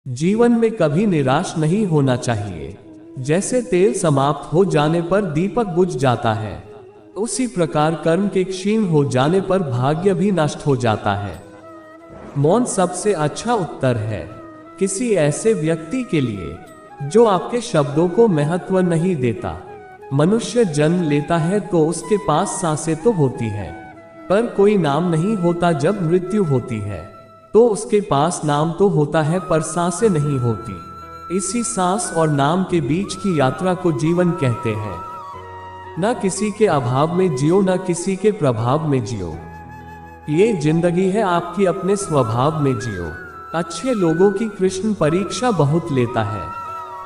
जीवन में कभी निराश नहीं होना चाहिए। जैसे तेल समाप्त हो जाने पर दीपक बुझ जाता है, उसी प्रकार कर्म के क्षीण हो जाने पर भाग्य भी नष्ट हो जाता है। मौन सबसे अच्छा उत्तर है किसी ऐसे व्यक्ति के लिए जो आपके शब्दों को महत्व नहीं देता। मनुष्य जन्म लेता है तो उसके पास सांसें तो होती है, पर कोई नाम नहीं होता। जब मृत्यु होती है तो उसके पास नाम तो होता है, पर सांसें नहीं होती। इसी सांस और नाम के बीच की यात्रा को जीवन कहते हैं। न किसी के अभाव में जियो, न किसी के प्रभाव में जियो। ये जिंदगी है आपकी, अपने स्वभाव में जियो। अच्छे लोगों की कृष्ण परीक्षा बहुत लेता है,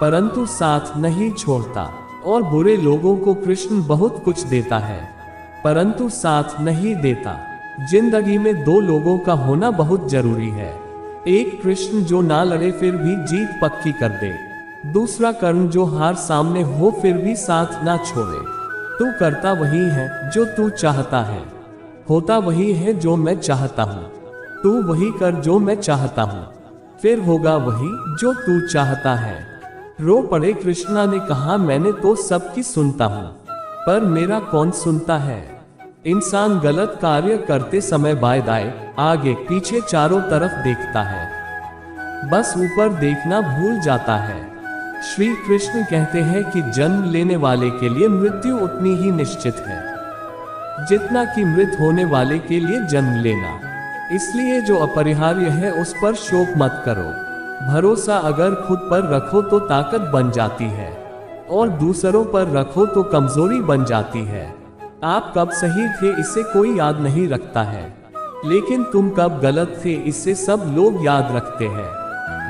परंतु साथ नहीं छोड़ता। और बुरे लोगों को कृष्ण बहुत कुछ देता है, परंतु साथ नहीं देता। जिंदगी में दो लोगों का होना बहुत जरूरी है। एक कृष्ण जो ना लड़े फिर भी जीत पक्की कर दे, दूसरा कर्ण जो हार सामने हो फिर भी साथ ना छोड़े। तू करता वही है जो तू चाहता है, होता वही है जो मैं चाहता हूँ। तू वही कर जो मैं चाहता हूँ, फिर होगा वही जो तू चाहता है। रो पड़े कृष्णा ने कहा, मैंने तो सबकी सुनता हूँ, पर मेरा कौन सुनता है। इंसान गलत कार्य करते समय बाएं दाएं आगे पीछे चारों तरफ देखता है, बस ऊपर देखना भूल जाता है। श्री कृष्ण कहते हैं कि जन्म लेने वाले के लिए मृत्यु उतनी ही निश्चित है जितना कि मृत होने वाले के लिए जन्म लेना। इसलिए जो अपरिहार्य है उस पर शोक मत करो। भरोसा अगर खुद पर रखो तो ताकत बन जाती है, और दूसरों पर रखो तो कमजोरी बन जाती है। आप कब सही थे इसे कोई याद नहीं रखता है, लेकिन तुम कब गलत थे इसे सब लोग याद रखते हैं।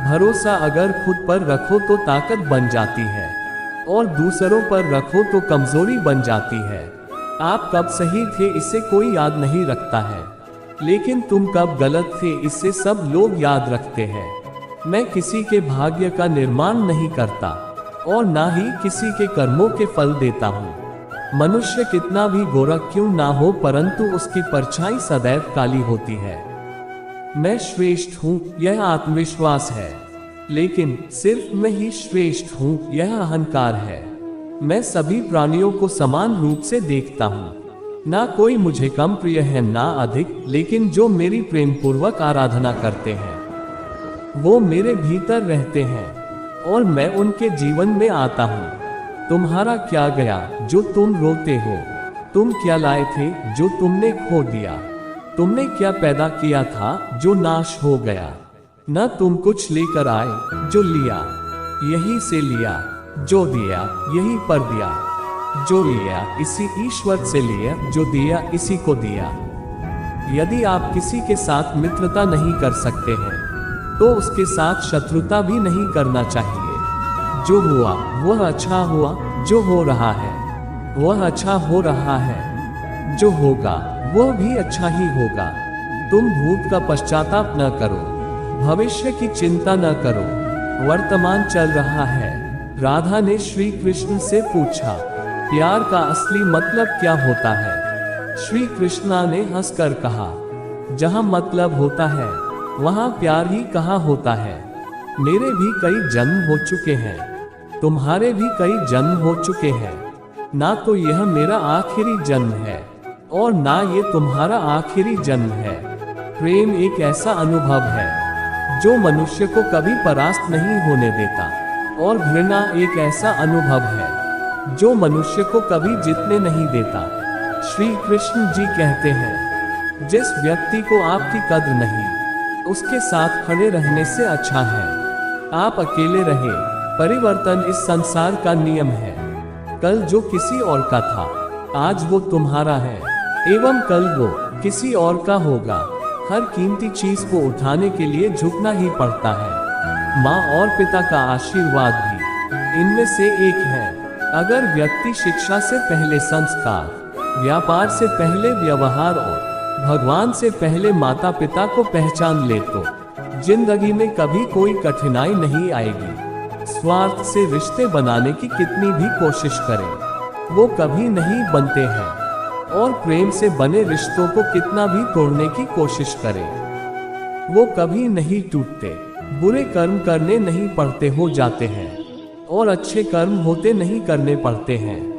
भरोसा अगर खुद पर रखो तो ताकत बन जाती है, और दूसरों पर रखो तो कमजोरी बन जाती है। आप कब सही थे इसे कोई याद नहीं रखता है, लेकिन तुम कब गलत थे इसे सब लोग याद रखते हैं। मैं किसी के भाग्य का निर्माण नहीं करता, और ना ही किसी के कर्मों के फल देता हूँ। मनुष्य कितना भी गोरा क्यों ना हो, परंतु उसकी परछाई सदैव काली होती है। मैं श्रेष्ठ हूँ यह आत्मविश्वास है, लेकिन सिर्फ मैं ही श्रेष्ठ हूँ यह अहंकार है। मैं सभी प्राणियों को समान रूप से देखता हूँ। ना कोई मुझे कम प्रिय है ना अधिक, लेकिन जो मेरी प्रेम पूर्वक आराधना करते हैं वो मेरे भीतर रहते हैं, और मैं उनके जीवन में आता हूँ। तुम्हारा क्या गया जो तुम रोते हो? तुम क्या लाए थे जो तुमने खो दिया? तुमने क्या पैदा किया था जो नाश हो गया? न तुम कुछ लेकर आए जो लिया, यही से लिया। जो दिया यही पर दिया। जो लिया इसी ईश्वर से लिया, जो दिया इसी को दिया। यदि आप किसी के साथ मित्रता नहीं कर सकते हैं तो उसके साथ शत्रुता भी नहीं करना चाहिए। जो हुआ वह अच्छा हुआ, जो हो रहा है वह अच्छा हो रहा है, जो होगा वह भी अच्छा ही होगा। तुम भूत का पश्चाताप न करो, भविष्य की चिंता न करो, वर्तमान चल रहा है। राधा ने श्री कृष्ण से पूछा, प्यार का असली मतलब क्या होता है? श्री कृष्णा ने हंसकर कहा, जहां मतलब होता है वहां प्यार ही कहाँ होता है। मेरे भी कई जन्म हो चुके हैं, तुम्हारे भी कई जन्म हो चुके हैं। ना तो यह मेरा आखिरी जन्म है, और ना ये तुम्हारा आखिरी जन्म है। प्रेम एक ऐसा अनुभव है जो मनुष्य को कभी परास्त नहीं होने देता, और घृणा एक ऐसा अनुभव है जो मनुष्य को कभी जीतने नहीं देता। श्री कृष्ण जी कहते हैं, जिस व्यक्ति को आपकी कद्र नहीं, उसके साथ खड़े रहने से अच्छा है आप अकेले रहे। परिवर्तन इस संसार का नियम है। कल जो किसी और का था आज वो तुम्हारा है, एवं कल वो किसी और का होगा। हर कीमती चीज को उठाने के लिए झुकना ही पड़ता है। माँ और पिता का आशीर्वाद भी इनमें से एक है। अगर व्यक्ति शिक्षा से पहले संस्कार, व्यापार से पहले व्यवहार और भगवान से पहले माता पिता को पहचान ले तो जिंदगी में कभी कोई कठिनाई नहीं आएगी। स्वार्थ से रिश्ते बनाने की कितनी भी कोशिश करें वो कभी नहीं बनते हैं, और प्रेम से बने रिश्तों को कितना भी तोड़ने की कोशिश करें वो कभी नहीं टूटते। बुरे कर्म करने नहीं पड़ते हो जाते हैं और अच्छे कर्म होते नहीं करने पड़ते हैं।